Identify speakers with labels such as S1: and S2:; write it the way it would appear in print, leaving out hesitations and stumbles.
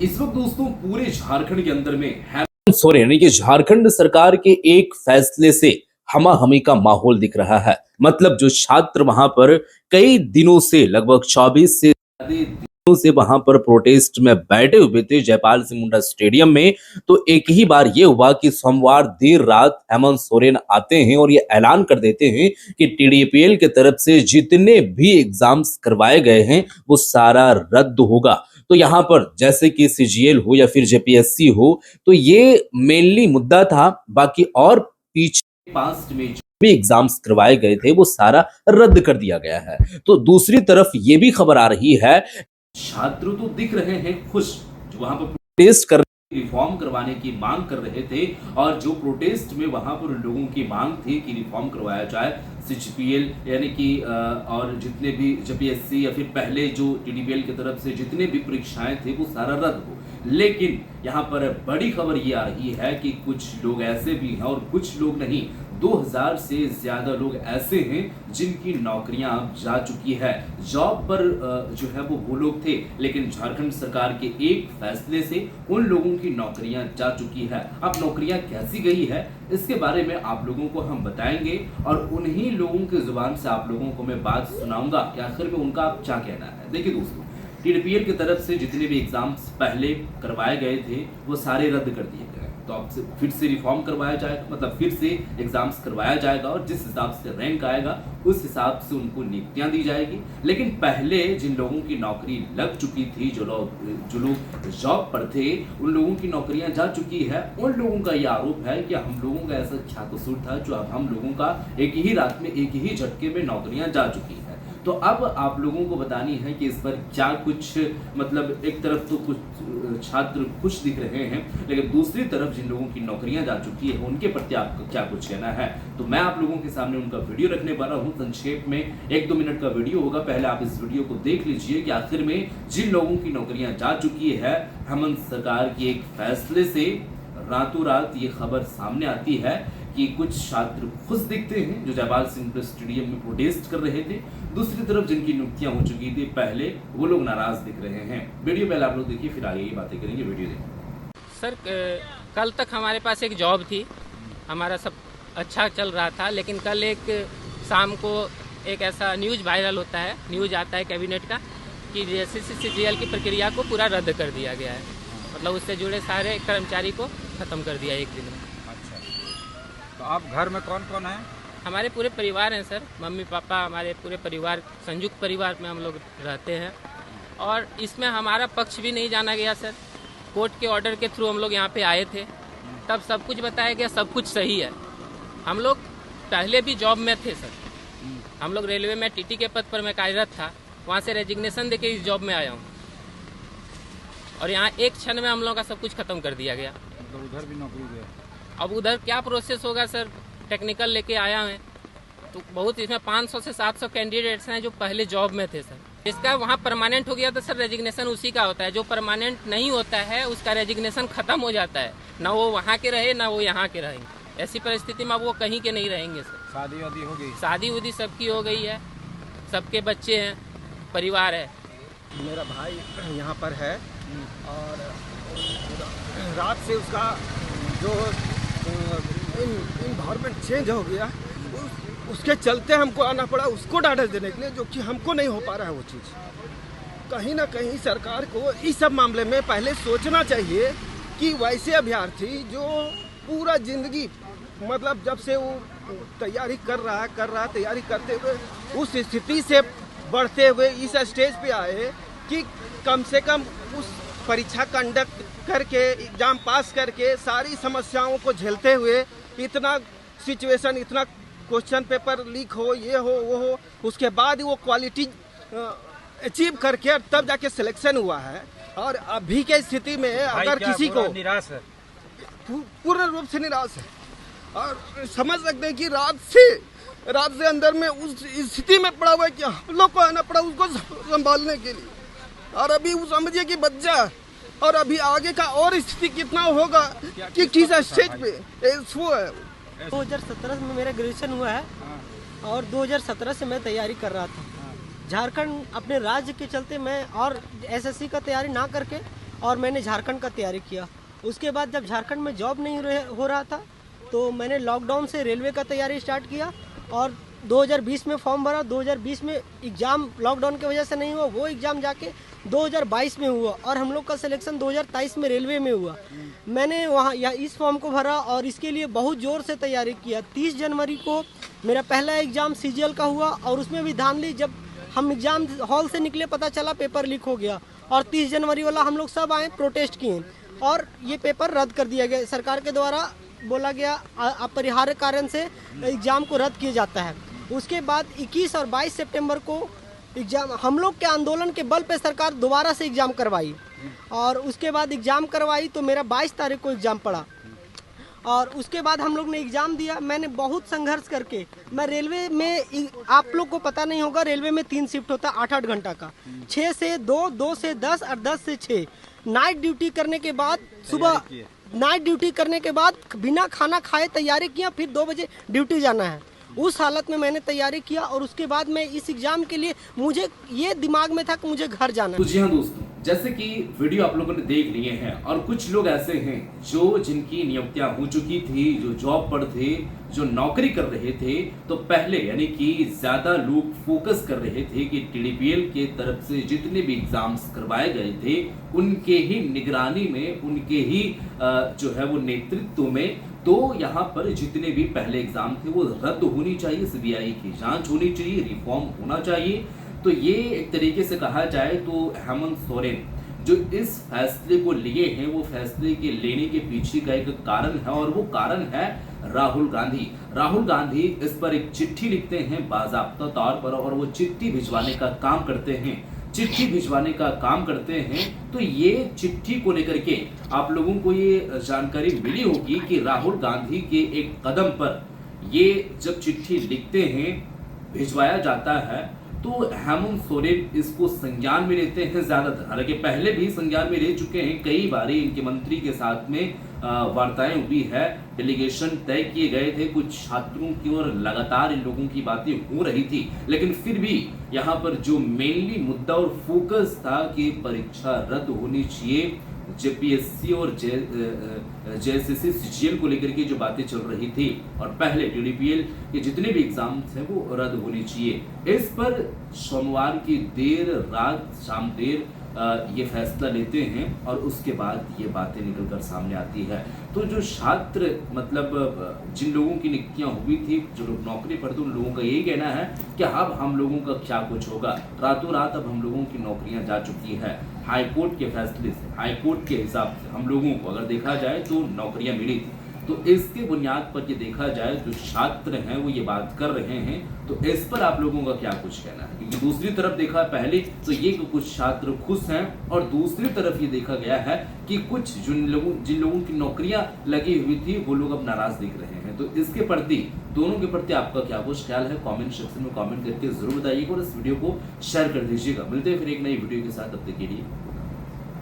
S1: इस वक्त दोस्तों पूरे झारखंड के अंदर में हेमंत सोरेन यानी कि झारखंड सरकार के एक फैसले से हमा हमी का माहौल दिख रहा है। मतलब जो छात्र वहां पर कई दिनों से लगभग 24 से ज्यादा दिनों से वहां पर प्रोटेस्ट में बैठे हुए थे जयपाल सिंह मुंडा स्टेडियम में, तो एक ही बार ये हुआ कि सोमवार देर रात हेमंत सोरेन आते हैं और ये ऐलान कर देते हैं कि टीडीपीएल की तरफ से जितने भी एग्जाम्स करवाए गए हैं वो सारा रद्द होगा। तो यहाँ पर जैसे कि सीजीएल हो या फिर जेपीएससी हो, तो ये मेनली मुद्दा था। बाकी और पीछे पास्ट में जो भी एग्जाम्स करवाए गए थे वो सारा रद्द कर दिया गया है। तो दूसरी तरफ ये भी खबर आ रही है, छात्र तो दिख रहे हैं खुश, जो वहां पर प्रोटेस्ट कर रिफॉर्म करवाने की मांग कर रहे थे, और जो प्रोटेस्ट में वहां पर लोगों की मांग थी कि रिफॉर्म करवाया जाए सीजीपीएल यानी कि और जितने भी जेपीएससी या फिर पहले जो टीडीपीएल की तरफ से जितने भी परीक्षाएं थे वो सारा रद्द हो। लेकिन यहाँ पर बड़ी खबर ये आ रही है कि कुछ लोग ऐसे भी हैं और कुछ लोग नहीं, 2000 से ज्यादा लोग ऐसे हैं जिनकी नौकरियां अब जा चुकी है। जॉब पर जो है वो लोग थे, लेकिन झारखंड सरकार के एक फैसले से उन लोगों की नौकरियां जा चुकी है। अब नौकरियां कैसी गई है इसके बारे में आप लोगों को हम बताएंगे, और उन्हीं लोगों की जुबान से आप लोगों को मैं बात सुनाऊंगा कि आखिर में उनका आप क्या कहना है। देखिए दोस्तों, टीडीपीएल की तरफ से जितने भी एग्जाम्स पहले करवाए गए थे वो सारे रद्द कर दिए गए। तो अब से फिर से रिफॉर्म करवाया जाएगा, मतलब फिर से एग्जाम्स करवाया जाएगा, और जिस हिसाब से रैंक आएगा उस हिसाब से उनको नियुक्तियां दी जाएगी। लेकिन पहले जिन लोगों की नौकरी लग चुकी थी, जो लोग जॉब पर थे, उन लोगों की नौकरियां जा चुकी है। उन लोगों का यह आरोप है कि हम लोगों का ऐसा क्या कसूर था जो अब हम लोगों का एक ही रात में एक ही झटके में नौकरियां जा चुकी है। तो अब आप लोगों को बतानी है कि इस पर क्या कुछ, मतलब एक तरफ तो कुछ छात्र खुश दिख रहे हैं, लेकिन दूसरी तरफ जिन लोगों की नौकरियां जा चुकी है उनके प्रति आपको क्या कुछ कहना है। तो मैं आप लोगों के सामने उनका वीडियो रखने वाला हूं। संक्षेप में 1-2 मिनट का वीडियो होगा, पहले आप इस वीडियो को देख लीजिए कि आखिर में जिन लोगों की नौकरियां जा चुकी है हेमंत सरकार के एक फैसले से रातों रात ये खबर सामने आती है कि कुछ छात्र खुश दिखते हैं जो जयपाल सिंह स्टेडियम में प्रोटेस्ट कर रहे थे, दूसरी तरफ जिनकी नियुक्तियां हो चुकी थी पहले, वो लोग नाराज दिख रहे हैं। वीडियो पहले आप लोग देखिए, फिर आगे ये बातें करेंगे। वीडियो देखिए।
S2: सर, कल तक हमारे पास एक जॉब थी, हमारा सब अच्छा चल रहा था, लेकिन कल एक शाम को एक ऐसा न्यूज़ वायरल होता है, न्यूज़ आता है कैबिनेट का कि सीजीएल की प्रक्रिया को पूरा रद्द कर दिया गया है। मतलब उससे जुड़े सारे कर्मचारी को ख़त्म कर दिया एक दिन में।
S3: अच्छा, तो आप घर में कौन कौन है?
S2: हमारे पूरे परिवार हैं सर, मम्मी पापा, हमारे पूरे परिवार, संयुक्त परिवार में हम लोग रहते हैं। और इसमें हमारा पक्ष भी नहीं जाना गया सर। कोर्ट के ऑर्डर के थ्रू हम लोग यहाँ पे आए थे, तब सब कुछ बताया गया, सब कुछ सही है। हम लोग पहले भी जॉब में थे सर, हम लोग रेलवे में टीटी के पद पर मैं कार्यरत था, वहाँ से रेजिग्नेशन देके इस जॉब में आया हूँ, और यहाँ एक क्षण में हम लोगों का सब कुछ खत्म कर दिया गया।
S3: तो उधर भी नौकरी गया?
S2: अब उधर क्या प्रोसेस होगा सर, टेक्निकल लेके आया है, तो बहुत इसमें 500 से 700 कैंडिडेट्स हैं जो पहले जॉब में थे सर। इसका वहाँ परमानेंट हो गया तो सर रेजिग्नेशन उसी का होता है, जो परमानेंट नहीं होता है उसका रेजिग्नेशन खत्म हो जाता है, ना वो वहाँ के रहे ना वो यहाँ के रहेंगे। ऐसी परिस्थिति में अब वो कहीं के नहीं रहेंगे सर।
S3: शादी वादी हो गई?
S2: शादी उदी सबकी हो गई है, सबके बच्चे हैं, परिवार है।
S4: मेरा भाई यहाँ पर है, और रात से उसका जो इन्वायरमेंट चेंज हो गया, उसके चलते हमको आना पड़ा उसको ढांढस देने के लिए, जो कि हमको नहीं हो पा रहा है वो चीज़। कहीं ना कहीं सरकार को इस सब मामले में पहले सोचना चाहिए कि वैसे अभ्यर्थी जो पूरा जिंदगी, मतलब जब से वो तैयारी कर रहा तैयारी करते हुए उस स्थिति से बढ़ते हुए इस स्टेज पे आए कि कम से कम उस परीक्षा कंडक्ट करके एग्जाम पास करके सारी समस्याओं को झेलते हुए इतना सिचुएशन, इतना क्वेश्चन पेपर लीक हो, ये हो वो हो, उसके बाद वो क्वालिटी अचीव करके तब जाके सिलेक्शन हुआ है। और अभी के स्थिति में अगर किसी को
S3: निराश है,
S4: पूर्ण रूप से निराश है, और समझ सकते हैं कि रात से अंदर में उस स्थिति में पड़ा हुआ है कि हम लोग को आना पड़ा उसको संभालने के लिए। और अभी वो समझिए कि बच्चा, और अभी आगे का और स्थिति कितना होगा कि किस स्टेज पे वो है।
S5: 2017 में मेरा ग्रेजुएशन हुआ है, और 2017 से मैं तैयारी कर रहा था। झारखंड अपने राज्य के चलते मैं और एसएससी का तैयारी ना करके और मैंने झारखंड का तैयारी किया। उसके बाद जब झारखंड में जॉब नहीं हो रहा था तो मैंने लॉकडाउन से रेलवे का तैयारी स्टार्ट किया और 2020 में फॉर्म भरा। 2020 में एग्ज़ाम लॉकडाउन की वजह से नहीं हुआ, वो एग्ज़ाम जाके 2022 में हुआ और हम लोग का सिलेक्शन 2023 में रेलवे में हुआ। मैंने वहाँ इस फॉर्म को भरा और इसके लिए बहुत ज़ोर से तैयारी किया। 30 जनवरी को मेरा पहला एग्ज़ाम CGL का हुआ और उसमें भी धांधली, जब हम एग्ज़ाम हॉल से निकले पता चला पेपर लीक हो गया और 30 जनवरी वाला हम लोग सब आए, प्रोटेस्ट किए और ये पेपर रद्द कर दिया गया। सरकार के द्वारा बोला गया अपरिहार्य कारण से एग्ज़ाम को रद्द किया जाता है। उसके बाद 21 और 22 सितंबर को एग्ज़ाम, हम लोग के आंदोलन के बल पे सरकार दोबारा से एग्ज़ाम करवाई और उसके बाद एग्ज़ाम करवाई तो मेरा 22 तारीख को एग्ज़ाम पड़ा और उसके बाद हम लोग ने एग्ज़ाम दिया। मैंने बहुत संघर्ष करके, मैं रेलवे में, आप लोग को पता नहीं होगा, रेलवे में 3 शिफ्ट होता है 8-8 घंटा का, 6 से 2, 2 से 10 और 10 से 6। नाइट ड्यूटी करने के बाद सुबह नाइट ड्यूटी करने के बाद बिना खाना खाए तैयारी किया, फिर 2 बजे ड्यूटी जाना है। उस हालत में मैंने तैयारी किया और उसके बाद मैं इस एग्ज़ाम के लिए, मुझे ये दिमाग में था कि मुझे घर जाना है।
S1: तो जी हाँ दोस्तों, जैसे कि वीडियो आप लोगों ने देख लिए हैं और कुछ लोग ऐसे हैं जो जिनकी नियुक्तियां हो चुकी थी, जो जॉब पर थे, जो नौकरी कर रहे थे, तो पहले यानी कि ज्यादा लोग फोकस कर रहे थे कि TDPL के तरफ से जितने भी एग्जाम्स करवाए गए थे उनके ही निगरानी में, उनके ही जो है वो नेतृत्व में, तो यहाँ पर जितने भी पहले एग्जाम थे वो रद्द होनी चाहिए, CBI की जांच होनी चाहिए, रिफॉर्म होना चाहिए। तो ये एक तरीके से कहा जाए तो हेमंत सोरेन जो इस फैसले को लिए हैं, वो फैसले के लेने के पीछे का एक कारण है और वो कारण है राहुल गांधी। राहुल गांधी इस पर एक चिट्ठी लिखते हैं बाज़ाब्ता तौर पर और वो चिट्ठी भिजवाने का काम करते हैं। तो ये चिट्ठी को लेकर के आप लोगों को ये जानकारी मिली होगी कि राहुल गांधी के एक कदम पर ये जब चिट्ठी लिखते हैं, भिजवाया जाता है, तो हेमंत सोरेन इसको संज्ञान में लेते हैं ज्यादातर। हालांकि पहले भी संज्ञान में ले चुके हैं, कई बार इनके मंत्री के साथ में वार्ताएं हुई है, डेलीगेशन तय किए गए थे कुछ छात्रों की और लगातार इन लोगों की बातें हो रही थी। लेकिन फिर भी यहाँ पर जो मेनली मुद्दा और फोकस था कि परीक्षा रद्द होनी चाहिए, JPSC और JSSC CGL को लेकर के जो बातें चल रही थी और पहले TDPL के जितने भी एग्जाम्स हैं वो रद्द होनी चाहिए, इस पर सोमवार की देर रात, शाम देर ये फैसला लेते हैं और उसके बाद ये बातें निकलकर सामने आती है। तो जो छात्र, मतलब जिन लोगों की नियुक्तियां हुई थी, जो लोग नौकरी पर थे, उन लोगों का यही कहना है कि अब हम लोगों का क्या कुछ होगा। रातों रात अब हम लोगों की नौकरियां जा चुकी है। हाई कोर्ट के फैसले से, हाई कोर्ट के हिसाब से हम लोगों को अगर देखा जाए तो नौकरियां मिली थी। तो इसके बुनियाद पर ये देखा जाए जो छात्र हैं वो ये बात कर रहे हैं, तो इस पर आप लोगों का क्या कुछ कहना है? क्योंकि दूसरी तरफ देखा पहले तो ये कुछ छात्र खुश हैं और दूसरी तरफ ये देखा गया है कि कुछ जिन लोगों की नौकरियां लगी हुई थी वो लोग अब नाराज दिख रहे हैं। तो इसके प्रति, दोनों के प्रति आपका क्या कुछ ख्याल है? कमेंट सेक्शन में कमेंट करके जरूर बताइएगा और इस वीडियो को शेयर कर दीजिएगा। मिलते हैं फिर एक नई वीडियो के साथ, तब तक के लिए।